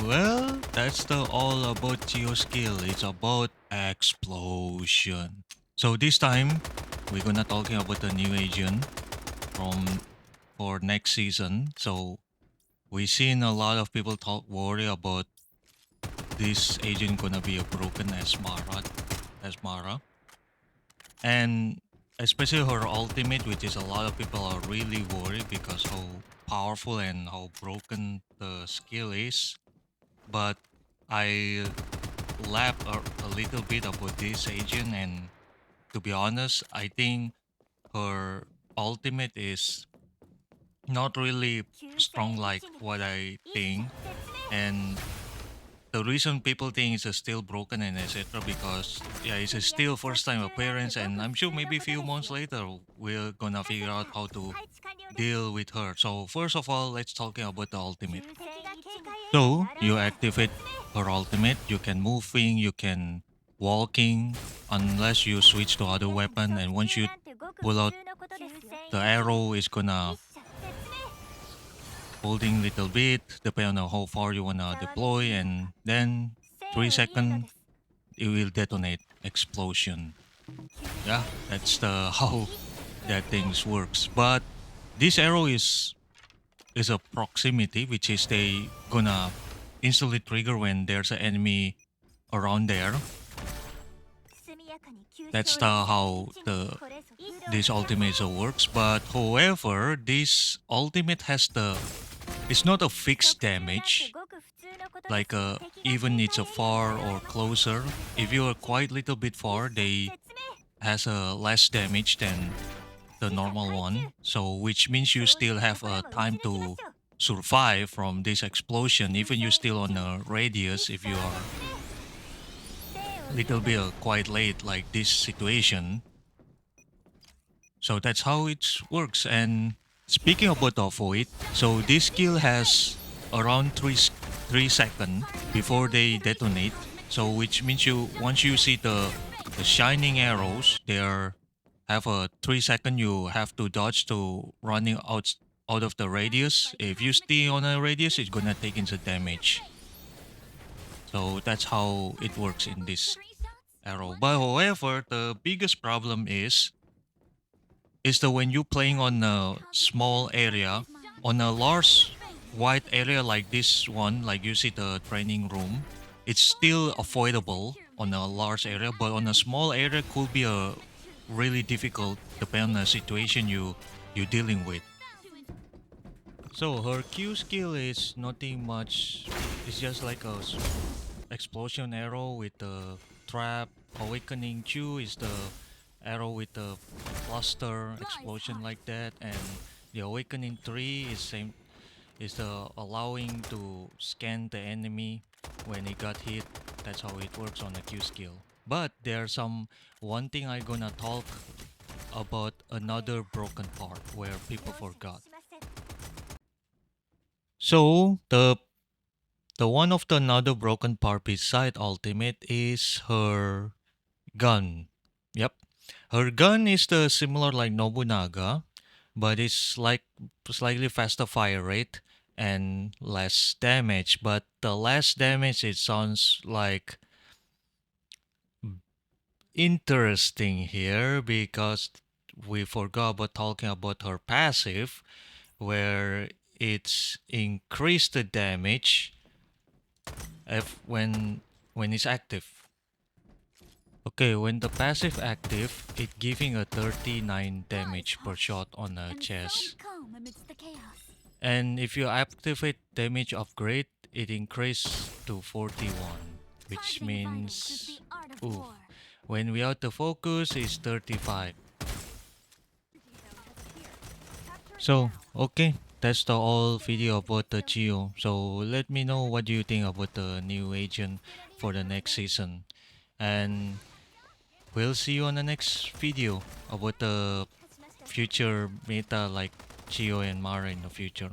Well, that's the all about Chiyo skill. It's about explosion. So this time, we're gonna talking about the new agent from for next season. So we seen a lot of people worry about this agent gonna be a broken as Mara, and especially her ultimate, which is a lot of people are really worried because how powerful and how broken the skill is. But I laughed a little bit about this agent, and to be honest, I think her ultimate is not really strong like what I think, and the reason people think it's still broken and etc. because yeah, it's a still first time appearance, and I'm sure maybe a few months later we're gonna figure out how to deal with her. So first of all, let's talking about the ultimate. So you activate her ultimate, you can moving, you can walking, unless you switch to other weapon, and once you pull out the arrow is gonna holding little bit, depending on how far you wanna deploy, and then 3 second it will detonate explosion. Yeah, that's the how that things works. But this arrow is a proximity, which is they gonna instantly trigger when there's an enemy around there. That's the how the this ultimate works. But however, this ultimate has the it's not a fixed damage. Like even it's a far or closer. If you are quite little bit far, they has a less damage than the normal one. So which means you still have a time to survive from this explosion, even you still on a radius. If you are little bit quite late, like this situation. So that's how it works. And speaking about the avoid, so this skill has around 3 seconds before they detonate. So which means you once you see the shining arrows, they are have a 3 second you have to dodge to running out of the radius. If you stay on a radius, it's gonna take into damage. So that's how it works in this arrow. But however, the biggest problem is that when you're playing on a small area, on a large wide area like this one, like you see the training room, it's still avoidable on a large area, but on a small area could be a really difficult depending on the situation you're dealing with. So her Q skill is nothing much. It's just like a explosion arrow with the trap. Awakening Q is the arrow with the cluster explosion like that, and the awakening 3 is same is the allowing to scan the enemy when he got hit. That's how it works on the Q skill. But there's some one thing I gonna talk about another broken part where people forgot. So the one of the another broken part beside ultimate is her gun. Yep. Her gun is the similar like Nobunaga, but it's like slightly faster fire rate and less damage. But the less damage, it sounds like interesting here because we forgot about talking about her passive, where it's increased the damage if when it's active. Okay, when the passive active, it giving a 39 damage per shot on a chest. And if you activate damage upgrade, it increase to 41, which means ooh, when we out the focus is 35. So okay, that's the all video about the Chiyo. So let me know what do you think about the new agent for the next season. And we'll see you on the next video about the future meta like Chiyo and Mara in the future.